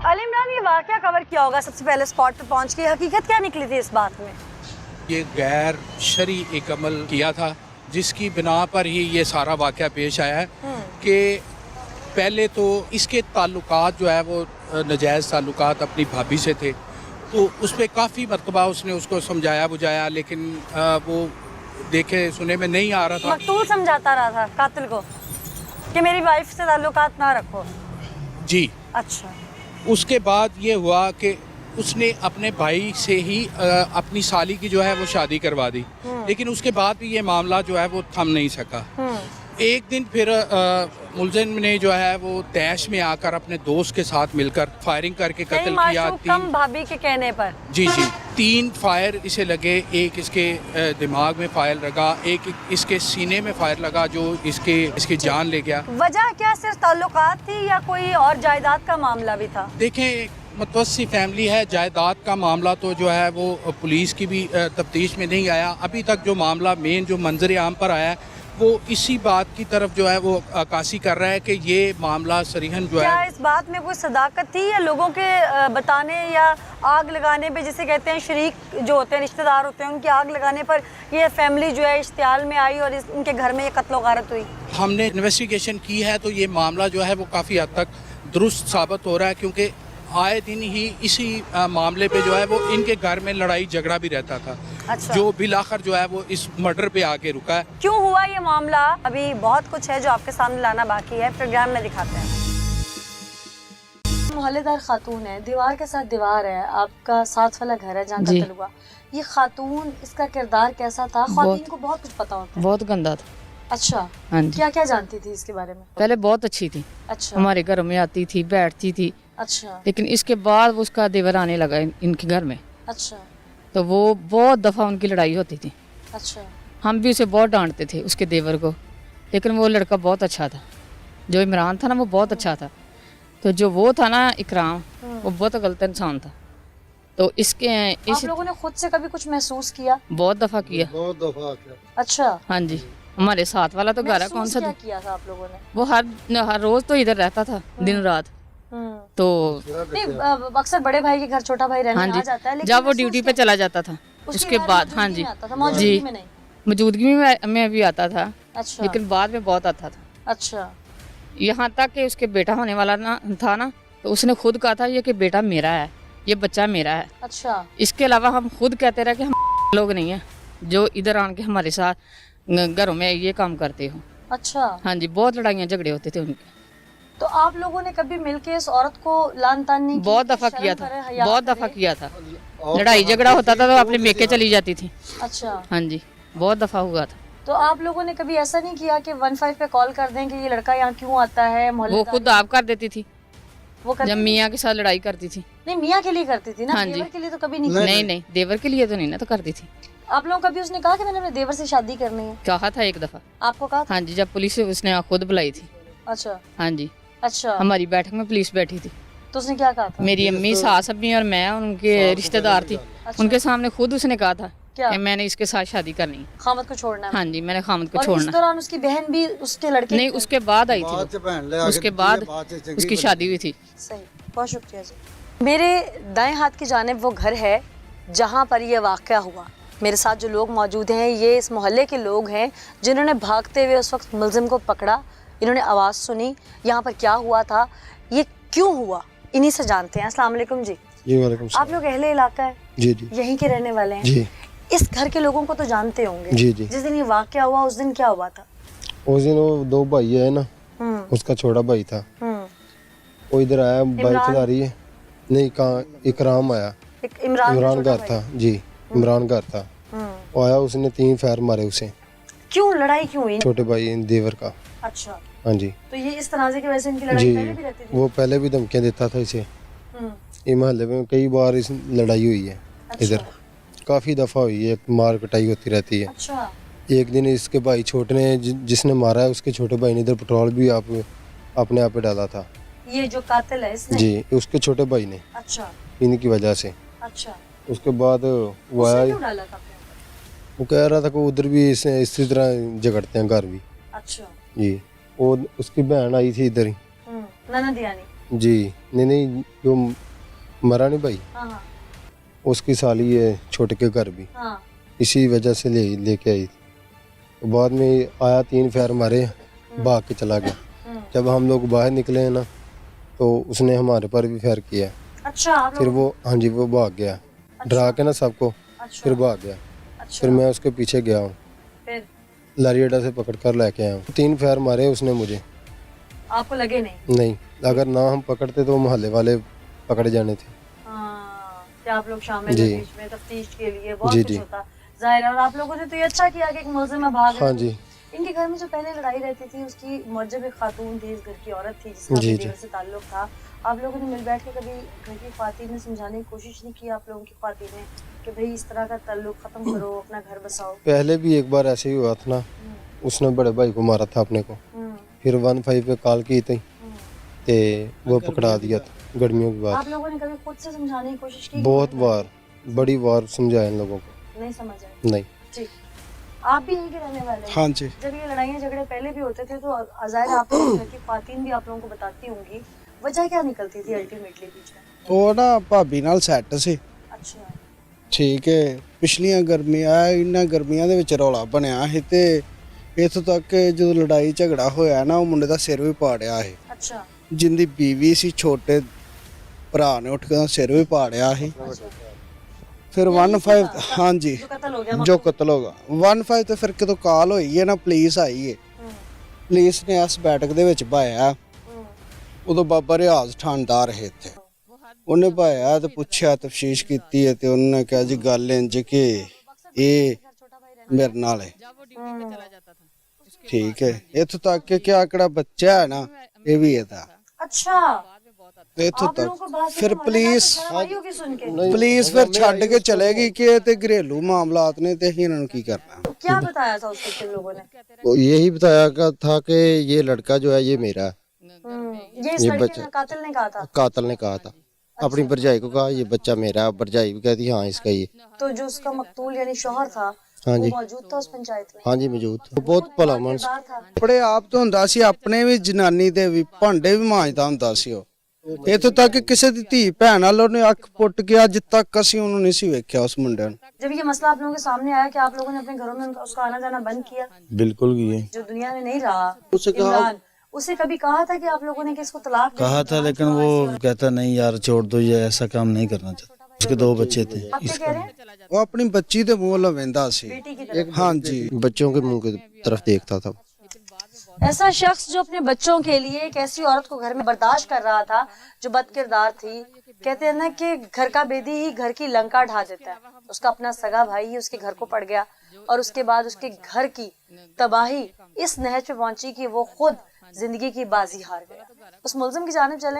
अली इमरान, ये वाकया कवर किया होगा सबसे पहले स्पॉट पे पहुंच के, हकीकत क्या निकली थी इस बात में? ये गैर शरई एक अमल किया था जिसकी बिना पर ही ये सारा वाकया पेश आया है कि पहले तो इसके ताल्लुकात जो है वो नाजायज़ ताल्लुकात अपनी भाभी से थे, तो उस पर काफ़ी मरतबा उसने उसको समझाया बुझाया, लेकिन वो देखे सुने में नहीं आ रहा था। मकतूल समझाता रहा था कातिल को कि मेरी वाइफ से ताल्लुकात ना रखो। जी। अच्छा। उसके बाद ये हुआ कि उसने अपने भाई से ही अपनी साली की जो है वो शादी करवा दी, लेकिन उसके बाद भी ये मामला जो है वो थम नहीं सका। एक दिन फिर मुलजिम ने जो है वो तैश में आकर अपने दोस्त के साथ मिलकर फायरिंग करके कत्ल किया। कम भाभी के कहने पर। जी 3 फायर इसे लगे, एक इसके दिमाग में फायर लगा, एक इसके सीने में फायर लगा जो इसकी जान ले गया। वजह क्या सिर्फ ताल्लुकात थी या कोई और जायदाद का मामला भी था? देखें, मुतवस्सी फैमिली है, जायदाद का मामला तो जो है वो पुलिस की भी तफ्तीश में नहीं आया अभी तक। जो मामला मेन जो मंजर आम पर आया है वो इसी बात की तरफ जो है वो अक्कासी कर रहा है कि ये मामला सरीहन जो क्या है। इस बात में कोई सदाकत थी या लोगों के बताने या आग लगाने पे, जिसे कहते हैं शरीक जो होते हैं, रिश्तेदार होते हैं, उनकी आग लगाने पर ये फैमिली जो है इश्तियाल में आई और इनके घर में ये कत्ल गारत हुई? हमने इन्वेस्टिगेशन की है तो ये मामला जो है वो काफ़ी हद तक दुरुस्त साबित हो रहा है, क्योंकि आए दिन ही इसी मामले पे जो है वो इनके घर में लड़ाई झगड़ा भी रहता था। अच्छा। जो बिलाखर जो है वो इस मर्डर पे आके रुका है। क्यों हुआ ये मामला? अभी बहुत कुछ है जो आपके सामने लाना बाकी है, प्रोग्राम में दिखाते हैं। मोहल्लेदार खातून है, दीवार के साथ दीवार है, आपका साथ वाला घर है जहाँ कत्ल हुआ। ये खातून, इसका किरदार कैसा था? खातून को बहुत कुछ पता होता है। बहुत गंदा था। अच्छा। हाँ जी। क्या क्या जानती थी इसके बारे में? पहले बहुत अच्छी थी। अच्छा। हमारे घर में आती थी, बैठती थी। अच्छा। लेकिन इसके बाद उसका देवर आने लगा इनके घर में। अच्छा। तो वो बहुत दफ़ा उनकी लड़ाई होती थी। अच्छा। हम भी उसे बहुत डांटते थे, उसके देवर को, लेकिन वो लड़का बहुत अच्छा था। जो इमरान था ना वो बहुत अच्छा था, तो जो वो था ना इकराम, वो बहुत गलत इंसान था। तो आप लोगों ने खुद से कभी कुछ महसूस किया? बहुत दफ़ा किया। बहुत दफा किया। अच्छा। हाँ जी, हमारे साथ वाला तो घर है, कौन सा क्या किया था आप लोगों ने? वो हर रोज तो इधर रहता था दिन रात। तो नहीं, अक्सर बड़े भाई के घर छोटा भाई रहने आ जाता है, लेकिन जब वो ड्यूटी पे चला जाता था उसके बाद, हाँ जी जी, मौजूदगी में भी आता था। अच्छा। लेकिन बाद में बहुत आता था। अच्छा। यहाँ तक कि उसके बेटा होने वाला ना था ना, तो उसने खुद कहा था ये कि बेटा मेरा है, ये बच्चा मेरा है। अच्छा। इसके अलावा हम खुद कहते रहे कि हम लोग नहीं है जो इधर आन के हमारे साथ घरों में ये काम करते हो। अच्छा। हाँ जी, बहुत लड़ाइयाँ झगड़े होते थे उनके। तो आप लोगों ने कभी मिलके इस औरत को लान तान नहीं की? बहुत दफा किया था, बहुत दफा किया था। लड़ाई झगड़ा होता था तो अपने मेके चली जाती थी। अच्छा। हाँ जी, बहुत दफा हुआ था। तो आप लोगों ने कभी ऐसा नहीं किया कि 15 पे कॉल कर दें कि ये लड़का यहाँ क्यों आता है? वो खुद आप कर देती थी, वो जब मियाँ के साथ लड़ाई करती थी। नहीं, मियाँ के लिए करती थी ना? हाँ देवर जी। के लिए तो कभी नहीं? नहीं, देवर के लिए तो नहीं ना, तो करती थी। आप लोगों कभी उसने कहा कि मैंने अपने देवर से शादी करनी है? कहा था एक दफा। आपको कहा था? हाँ जी, जब पुलिस उसने खुद बुलाई थी। अच्छा। हाँ जी। अच्छा। हमारी बैठक में पुलिस बैठी थी, तो उसने क्या कहा था? मेरी अम्मी, सास अम्मी और मैं उनके रिश्तेदार थी। उनके सामने खुद उसने कहा था कि मैंने इसके साथ शादी करनी है, खामद को छोड़ना है। हाँ जी, मैंने खामद को और छोड़ना। इस दौरान उसकी बहन भी उसके लड़के? नहीं, उसके बाद आई थी, उसके बाद उसकी शादी हुई थी। सही, बहुत शुक्रिया जी। मेरे दाएं हाथ की जानिब वो घर है जहाँ पर ये वाक़या हुआ। मेरे साथ जो लोग मौजूद हैं ये इस मोहल्ले के लोग हैं जिन्होंने भागते हुए उस वक्त मुलजिम को पकड़ा। इन्होंने आवाज़ सुनी, यहाँ पर क्या हुआ था, ये क्यों हुआ, इन्हीं से जानते हैं। अस्सलाम वालेकुम जी। जी वालेकुम सलाम। आप लोग अहले इलाका है? जी जी। यहीं के रहने वाले हैं? जी। इस घर के लोगों को तो जानते होंगे? जी जी। जिस दिन ये वाक़या हुआ उस दिन क्या हुआ था? उस दिन वो 2 भाई है ना, उसका छोटा भाई था, वो इधर आया, बाइक चला रही है। नहीं, कहाँ इकराम आया, इमरान घर था जी, इमरान घर था। वो आया, उसने 3 फायर मारे उसे। क्यों लड़ाई क्यों हुई? छोटे भाई देवर का। अच्छा। हाँ जी। तो ये इस तनाज़े की वजह से इनकी लड़ाई जी, पहले भी रहती थी? वो पहले भी धमकियाँ देता था इसे। ये मोहल्ले में कई बार इस लड़ाई हुई है। इधर काफ़ी दफ़ा हुई है, मार कटाई होती रहती है। अच्छा। एक दिन इसके भाई छोटे ने जिसने मारा है, उसके छोटे भाई ने इधर पेट्रोल भी अपने आप पे डाला था। ये जो कातिल है इसने? जी, उसके छोटे भाई ने। अच्छा। इनकी वजह से। अच्छा। उसके बाद वो आया, क्यों डाला था अपने ऊपर? वो कह रहा था कि उधर भी इसी तरह झगड़ते हैं घर भी। अच्छा। जी, वो उसकी बहन आई थी इधर ही। ननद यानी? जी नहीं जो मरा नहीं भाई हाँ हाँ उसकी साली है छोटे के घर भी हाँ इसी वजह से लेके आई थी। तो बाद में आया 3 फेर मारे भाग के चला गया। जब हम लोग बाहर निकले हैं ना तो उसने हमारे पर भी फेर किया। अच्छा आप फिर लोग वो हाँ जी वो भाग गया डरा के ना सबको। अच्छा फिर भाग गया। अच्छा फिर मैं उसके पीछे गया हूँ फिर लारी अड्डा से पकड़ कर लेके आया हूँ। 3 फेर मारे उसने मुझे। आपको लगे नहीं? नहीं अगर ना हम पकड़ते तो मोहल्ले वाले पकड़ जाने थे। हाँ कि आप लोग शामिल जी। हैं बीच में तफ्तीश के लिए बहुत जी, कुछ जी। होता जाहिर है। और आप लोगों ने तो ये अच्छा किया कि एक मुलजिम भाग हाँ रहा जी था। इनके घर में जो पहले लड़ाई रहती थी उसकी मर्जब एक खातून थी, इस घर की औरत थी जिसका जी, अपने जी। देवर से ताल्लुक था। आप लोगों ने मिल बैठ के कभी घर की खातून ने समझाने की कोशिश नहीं की आप लोगों की खातून ने कि भाई इस तरह का ताल्लुक खत्म करो, अपना घर बसाओ? पहले भी एक बार ऐसे ही हुआ था ना। उसने बड़े भाई को मारा था अपने को। फिर 15 पे कॉल की थी ते वो पकड़ा दिया था गर्मियों के बाद। आप लोगों ने कभी खुद से समझाने की कोशिश की? बहुत बार बड़ी बार समझाया इन लोगों को। नहीं समझ आया। नहीं जी आप भी यहीं के रहने वाले हैं? हाँ जी। जब ये लड़ाइयाँ झगड़े पहले भी होते थे तो ज़ाहिर है आप लोगों के घर की खातून भी आप लोगों को बताती होंगी वजह क्या निकलती थी अल्टीमेटली बीच में? ਉਹ ਨਾ ਭਾਬੀ ਨਾਲ ਸੈੱਟ ਸੀ। अच्छा ਠੀਕ ਹੈ ਪਿਛਲੀਆਂ ਗਰਮੀਆਂ ਇਹਨਾਂ ਗਰਮੀਆਂ ਦੇ ਵਿੱਚ ਰੌਲਾ ਬਣਿਆ ਸੀ ਤੇ ਇੱਥੋਂ ਤੱਕ ਕਿ ਜਦੋਂ ਲੜਾਈ ਝਗੜਾ ਹੋਇਆ ਨਾ ਉਹ ਮੁੰਡੇ ਦਾ ਸਿਰ ਵੀ ਪਾੜਿਆ ਸੀ। अच्छा ਜਿੰਦੀ ਬੀਵੀ ਸੀ ਛੋਟੇ ਭਰਾ ਨੇ ਉੱਠ ਕੇ ਉਹਦਾ ਸਿਰ ਵੀ ਪਾੜਿਆ ਸੀ। ਫਿਰ 15 ਹਾਂਜੀ जो कत्ल हो गया ਜੋ ਕਤਲ ਹੋ ਗਿਆ 15 ਤੇ ਫਿਰ ਕਿਦੋਂ ਕਾਲ ਹੋਈ ਹੈ ਨਾ ਪੁਲਿਸ ਆਈ ਹੈ। ਪੁਲਿਸ ਨੇ ਇਸ ਬੈਠਕ ਦੇ ਵਿੱਚ ਭਾਇਆ ਉਦੋਂ ਬਾਬਾ ਰਿਆਜ਼ ਠਾਣਦਾਰ ਹੈ ਇੱਥੇ ਉਹਨੇ ਭਾਇਆ ਤੇ ਪੁੱਛਿਆ ਤਫਤੀਸ਼ ਕੀਤੀ ਹੈ ਤੇ ਉਹਨੇ ਕਿਹਾ ਜੀ ਗੱਲ ਇੰਜ ਕਿ ਇਹ ਮੇਰੇ ਨਾਲ ਹੈ। ਠੀਕ ਹੈ ਇੱਥੋਂ ਤੱਕ ਕਿ ਕਿਆ ਕਿਹੜਾ ਬੱਚਾ ਹੈ ਨਾ ਇਹ ਵੀ ਇਹਦਾ अच्छा ਇੱਥੋਂ आप लोगों को ਤੱਕ बात से ਫਿਰ तो ਪੁਲਿਸ शर्म आई होगी सुन के। ਪੁਲਿਸ ਫਿਰ ਛੱਡ ਕੇ ਚਲੇਗੀ ਕਿ ਇਹ ਤੇ ਘਰੇਲੂ ਮਾਮਲਾਤ ਨੇ ਤੇ ਅਸੀਂ ਇਹਨਾਂ ਨੂੰ ਕੀ करना। तो क्या बताया था उसको किन लोगों ने? वो यही बताया था कि ये लड़का जो है ये मेरा है। ये इस लड़के ने कातिल ने कहा था? कातल ने कहा था अपनी भरजाई को कहा ये बच्चा मेरा है। भरजाई भी कहती हाँ इसका ही है। तो जो उसका मकतूल यानी शौहर था हाँ वो जी मौजूद था उस पंचायत में? हाँ जी मौजूद था। बहुत भला मानस किरदार था। ਆਪਣੇ ਆਪ ਤੋਂ ਹੁੰਦਾ ਸੀ ਆਪਣੇ ਵੀ ਜਨਾਨੀ ਦੇ ਵੀ ਭਾਂਡੇ ਵੀ ਮਾਂਜਦਾ ਹੁੰਦਾ ਸੀ ਉਹ। ਇੱਥੋਂ ਤੱਕ ਕਿ ਕਿਸੇ ਦੀ ਧੀ ਭੈਣ ਨਾਲ ਉਹਨੇ ਅੱਖ ਪੁੱਟ ਕੇ ਅੱਜ ਤੱਕ ਅਸੀਂ ਉਹਨੂੰ ਨਹੀਂ ਸੀ ਵੇਖਿਆ ਉਸ ਮੁੰਡੇ ਨੂੰ। जब ये मसला आप लोगों के सामने आया कि आप लोगों ने अपने घरों में उसका आना जाना बंद किया? बिल्कुल किए। जो दुनिया में नहीं रहा इमरान, उसे कभी कहा था कि आप लोगों ने कि इसको तलाक दे कहा दो? था लेकिन वो कहता नहीं यार छोड़ दो ये ऐसा काम नहीं करना चाहता। उसके 2 बच्चे थे। आप क्या कह रहे हैं? ਉਹ ਆਪਣੀ ਬੱਚੀ ਦੇ ਮੂੰਹ ਲਵੇਂਦਾ ਸੀ। बेटी की तरफ। ਹਾਂਜੀ बच्चों के मुंह की तरफ देखता था। ऐसा शख्स जो अपने बच्चों के लिए एक ऐसी औरत को घर में बर्दाश्त कर रहा था जो बदकिरदार थी। कहते हैं ना कि घर का बेदी ही घर की लंका ढा देता है। उसका अपना सगा भाई ही उसके घर को पड़ गया और उसके बाद उसके घर की तबाही इस नहज पे पहुंची कि वो खुद जिंदगी की बाजी हार गया। उस मुलजिम की जानिब चले।